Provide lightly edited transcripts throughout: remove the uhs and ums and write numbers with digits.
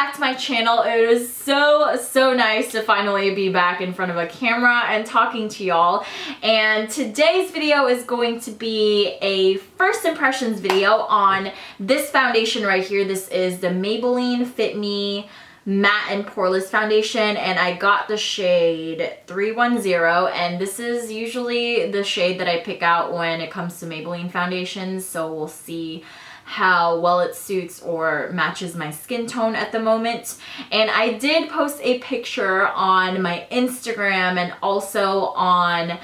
back to my channel. It is so nice to finally be back in front of a camera and talking to y'all. And today's video is going to be a first impressions video on this foundation right here. This is the Maybelline Fit Me Matte and Poreless foundation, and I got the shade 310, and this is usually the shade that I pick out when it comes to Maybelline foundations, so we'll see how well it suits or matches my skin tone at the moment. And I did post a picture on my Instagram and also on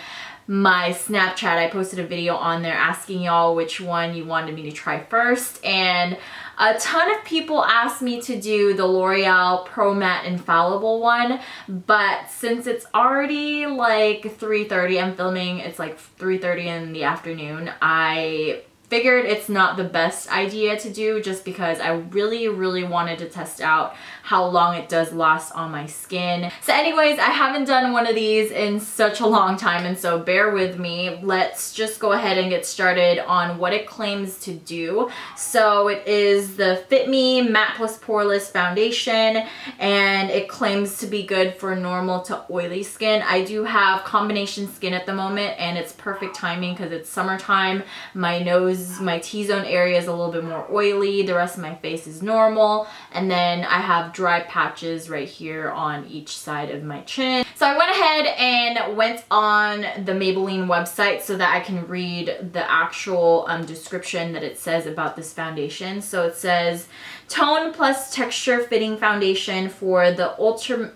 my Snapchat. I posted a video on there asking y'all which one you wanted me to try first, and a ton of people asked me to do the L'Oreal Pro Matte Infallible one, but since it's already like 3:30, I'm filming, it's like 3:30 in the afternoon, I figured it's not the best idea to do just because I really wanted to test out how long it does last on my skin. So anyways, I haven't done one of these in such a long time, and so bear with me. Let's just go ahead and get started on what it claims to do. So it is the Fit Me Matte Plus Poreless foundation, and it claims to be good for normal to oily skin. I do have combination skin at the moment, and it's perfect timing because it's summertime. My nose, my T-zone area is a little bit more oily. The rest of my face is normal, and then I have dry patches right here on each side of my chin. So I went ahead and went on the Maybelline website so that I can read the actual description that it says about this foundation. So it says, tone plus texture fitting foundation for the ultimate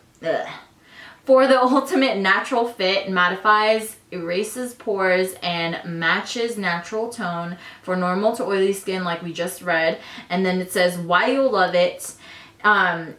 natural fit, mattifies, erases pores, and matches natural tone for normal to oily skin like we just read. And then it says why you'll love it.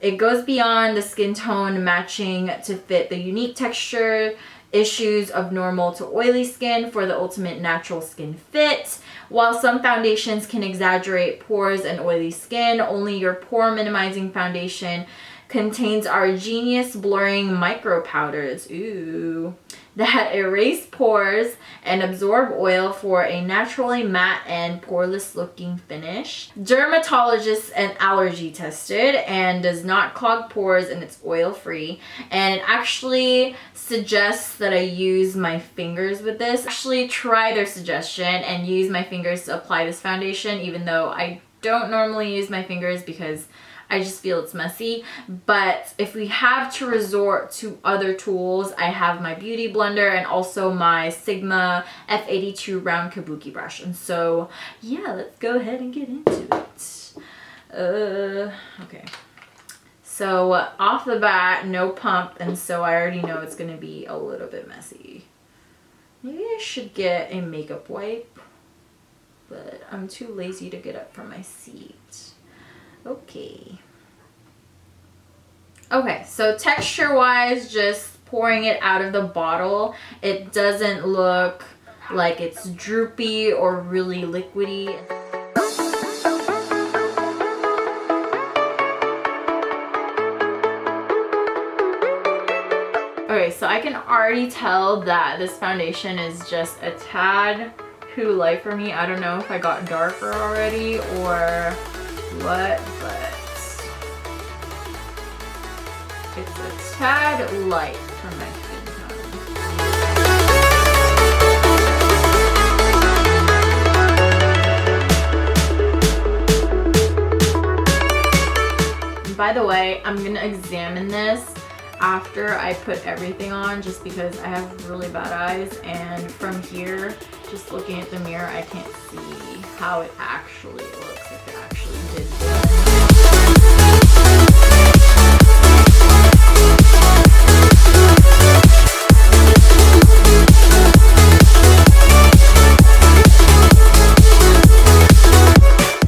It goes beyond the skin tone matching to fit the unique texture issues of normal to oily skin for the ultimate natural skin fit. While some foundations can exaggerate pores and oily skin, only your pore minimizing foundation contains our genius blurring micro powders, that erase pores and absorb oil for a naturally matte and poreless looking finish. Dermatologist and allergy tested, and does not clog pores, and it's oil free. And it actually suggests that I use my fingers with this. Actually try their suggestion and use my fingers to apply this foundation, even though I don't normally use my fingers because I just feel it's messy. But if we have to resort to other tools, I have my beauty blender and also my Sigma F82 round kabuki brush. And so yeah, let's go ahead and get into it. Okay. So off the bat, no pump, and so I already know it's gonna be a little bit messy. Maybe I should get a makeup wipe, but I'm too lazy to get up from my seat. Okay, so texture wise, just pouring it out of the bottle, it doesn't look like it's droopy or really liquidy. Okay, so I can already tell that this foundation is just a tad too light for me. I don't know if I got darker already or what, but it's a tad light for my skin tone. And by the way, I'm gonna examine this after I put everything on, just because I have really bad eyes, and from here, just looking at the mirror, I can't see how it actually looks, if it actually did this.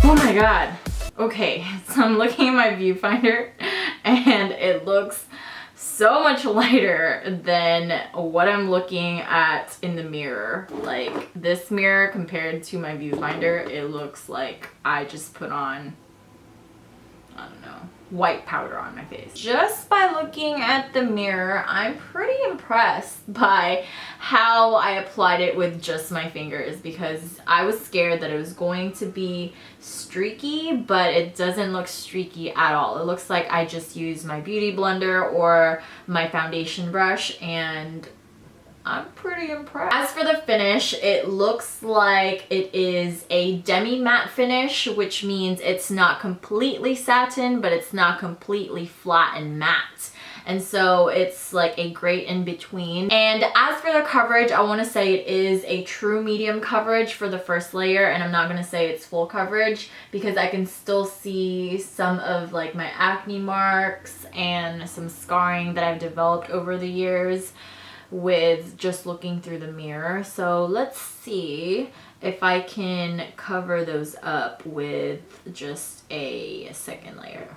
Oh my god. Okay, so I'm looking at my viewfinder and it looks so much lighter than what I'm looking at in the mirror. Like this mirror compared to my viewfinder, it looks like I just put on, I don't know, white powder on my face. Just by looking at the mirror, I'm pretty impressed by how I applied it with just my fingers, because I was scared that it was going to be streaky, but it doesn't look streaky at all. It looks like I just used my beauty blender or my foundation brush, and I'm pretty impressed. As for the finish, it looks like it is a demi-matte finish, which means it's not completely satin, but it's not completely flat and matte. And so it's like a great in-between. And as for the coverage, I want to say it is a true medium coverage for the first layer, and I'm not going to say it's full coverage because I can still see some of like my acne marks and some scarring that I've developed over the years with just looking through the mirror. So let's see if I can cover those up with just a second layer.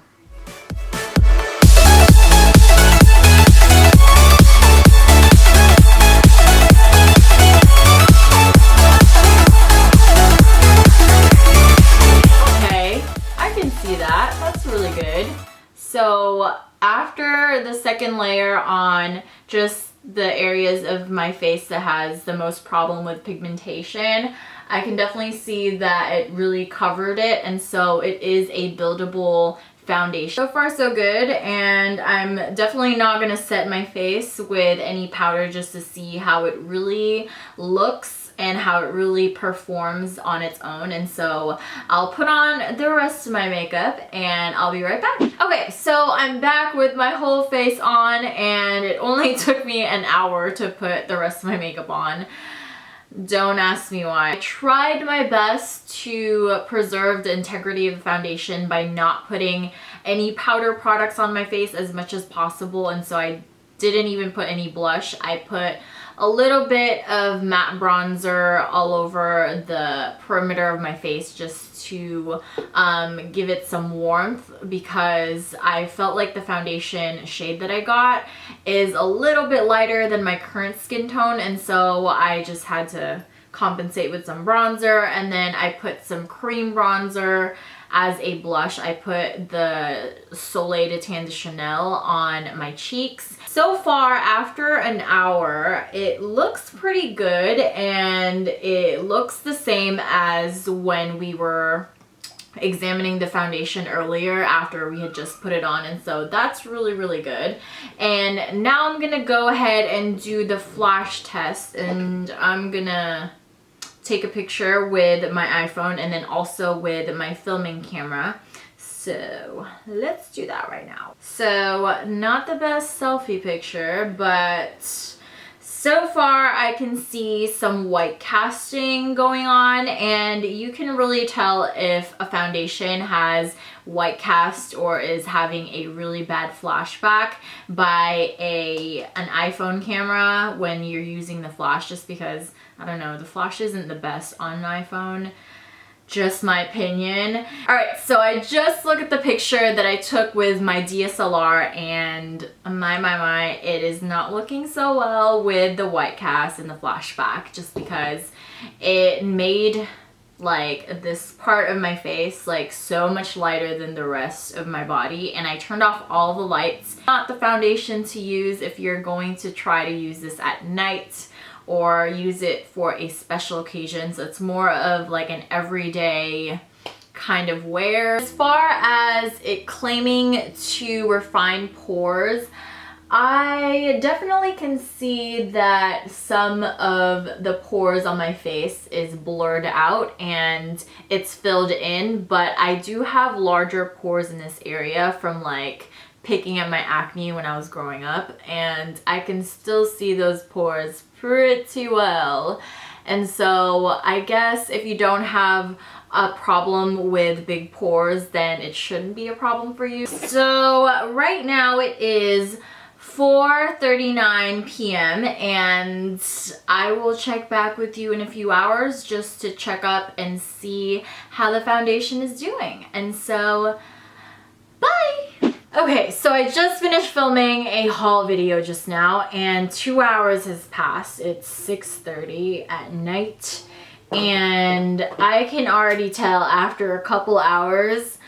Okay, I can see that. That's really good. So after the second layer on just the areas of my face that has the most problem with pigmentation, I can definitely see that it really covered it, and so it is a buildable foundation. So far so good, and I'm definitely not gonna set my face with any powder just to see how it really looks and how it really performs on its own. And so I'll put on the rest of my makeup and I'll be right back. Okay, so I'm back with my whole face on, and it only took me an hour to put the rest of my makeup on. Don't ask me why. I tried my best to preserve the integrity of the foundation by not putting any powder products on my face as much as possible, and so I didn't even put any blush. I put a little bit of matte bronzer all over the perimeter of my face just to give it some warmth, because I felt like the foundation shade that I got is a little bit lighter than my current skin tone, and so I just had to compensate with some bronzer. And then I put some cream bronzer as a blush. I put the Soleil de Tan de Chanel on my cheeks. So far, after an hour, it looks pretty good, and it looks the same as when we were examining the foundation earlier after we had just put it on, and so that's really, really good. And now I'm gonna go ahead and do the flash test, and I'm gonna take a picture with my iPhone and then also with my filming camera. So let's do that right now. So not the best selfie picture, but so far I can see some white casting going on, and you can really tell if a foundation has white cast or is having a really bad flashback by an iPhone camera when you're using the flash, just because, I don't know, the flash isn't the best on an iPhone. Just my opinion. Alright, so I just looked at the picture that I took with my DSLR, and my, it is not looking so well with the white cast and the flashback, just because it made like this part of my face like so much lighter than the rest of my body, and I turned off all the lights. Not the foundation to use if you're going to try to use this at night or use it for a special occasion. So it's more of like an everyday kind of wear. As far as it claiming to refine pores, I definitely can see that some of the pores on my face is blurred out and it's filled in, but I do have larger pores in this area from like picking at my acne when I was growing up, and I can still see those pores pretty well. And so I guess if you don't have a problem with big pores, then it shouldn't be a problem for you. So right now it is 4:39 p.m. and I will check back with you in a few hours just to check up and see how the foundation is doing. And so, bye! Okay, so I just finished filming a haul video just now, and 2 hours has passed. It's 6:30 at night, and I can already tell after a couple hours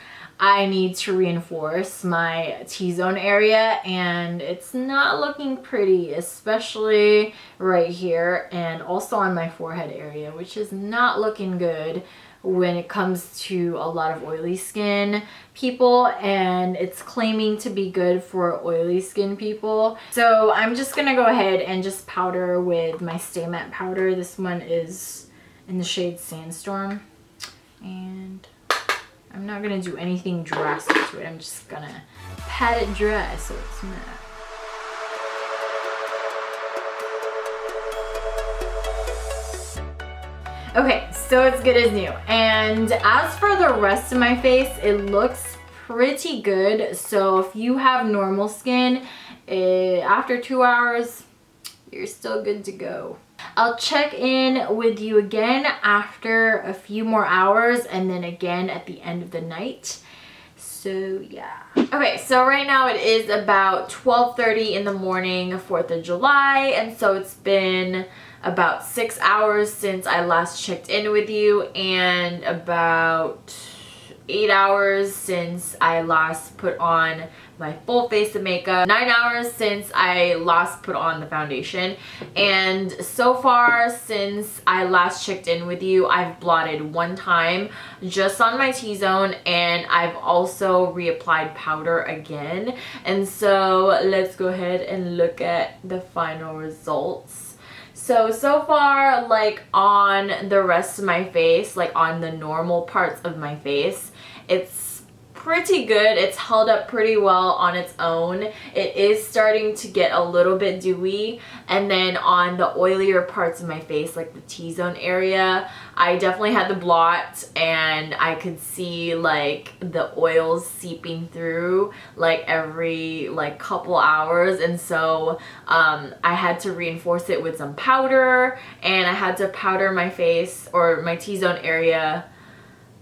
I need to reinforce my T-zone area, and it's not looking pretty, especially right here and also on my forehead area, which is not looking good when it comes to a lot of oily skin people, and it's claiming to be good for oily skin people. So I'm just gonna go ahead and just powder with my Stay Matte powder. This one is in the shade Sandstorm, and I'm not gonna do anything drastic to it. I'm just gonna pat it dry so it's matte. Okay, so it's good as new. And as for the rest of my face, it looks pretty good. So if you have normal skin, after 2 hours, you're still good to go. I'll check in with you again after a few more hours, and then again at the end of the night. So yeah. Okay, so right now it is about 12:30 in the morning, 4th of July, and so it's been about 6 hours since I last checked in with you, and about 8 hours since I last put on my full face of makeup, 9 hours since I last put on the foundation, and so far since I last checked in with you, I've blotted 1 time just on my T-zone, and I've also reapplied powder again. And so let's go ahead and look at the final results. So far, like on the rest of my face, like on the normal parts of my face, it's pretty good. It's held up pretty well on its own. It is starting to get a little bit dewy, and then on the oilier parts of my face, like the T-zone area, I definitely had the blot, and I could see like the oils seeping through like every like couple hours, and so I had to reinforce it with some powder, and I had to powder my face or my T-zone area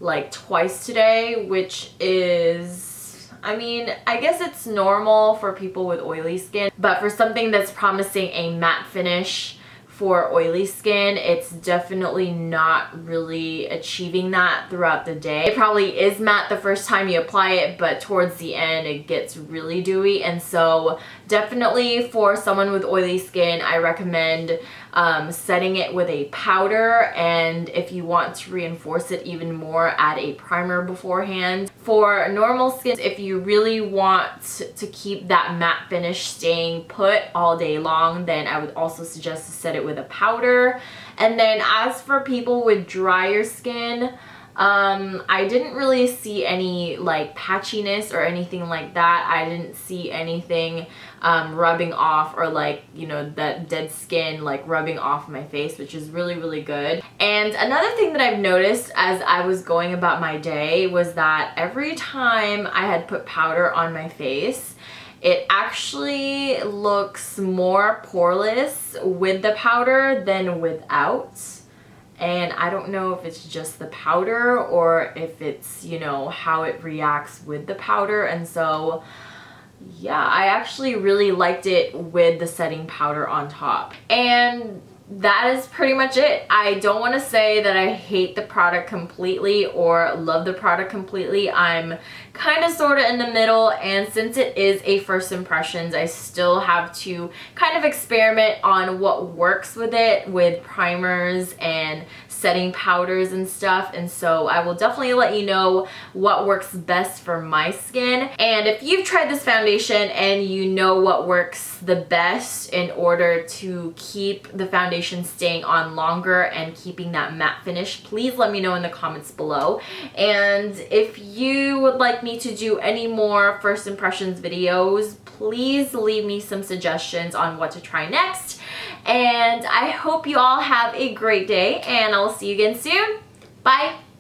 like twice today, which is, I mean, I guess it's normal for people with oily skin, but for something that's promising a matte finish for oily skin, it's definitely not really achieving that throughout the day. It probably is matte the first time you apply it, but towards the end it gets really dewy, and so definitely for someone with oily skin, I recommend setting it with a powder, and if you want to reinforce it even more, add a primer beforehand. For normal skin, if you really want to keep that matte finish staying put all day long, then I would also suggest to set it with a powder. And then as for people with drier skin, I didn't really see any like patchiness or anything like that. I didn't see anything rubbing off, or like, you know, that dead skin like rubbing off my face, which is really, really good. And another thing that I've noticed as I was going about my day was that every time I had put powder on my face, it actually looks more poreless with the powder than without. And I don't know if it's just the powder or if it's, you know, how it reacts with the powder. And so yeah, I actually really liked it with the setting powder on top. And that is pretty much it. I don't want to say that I hate the product completely or love the product completely. I'm kind of sort of in the middle, and since it is a first impressions, I still have to kind of experiment on what works with it, with primers and setting powders and stuff, and so I will definitely let you know what works best for my skin. And if you've tried this foundation and you know what works the best in order to keep the foundation staying on longer and keeping that matte finish, please let me know in the comments below. And if you would like me to do any more first impressions videos, please leave me some suggestions on what to try next. And I hope you all have a great day, and I'll see you again soon. Bye!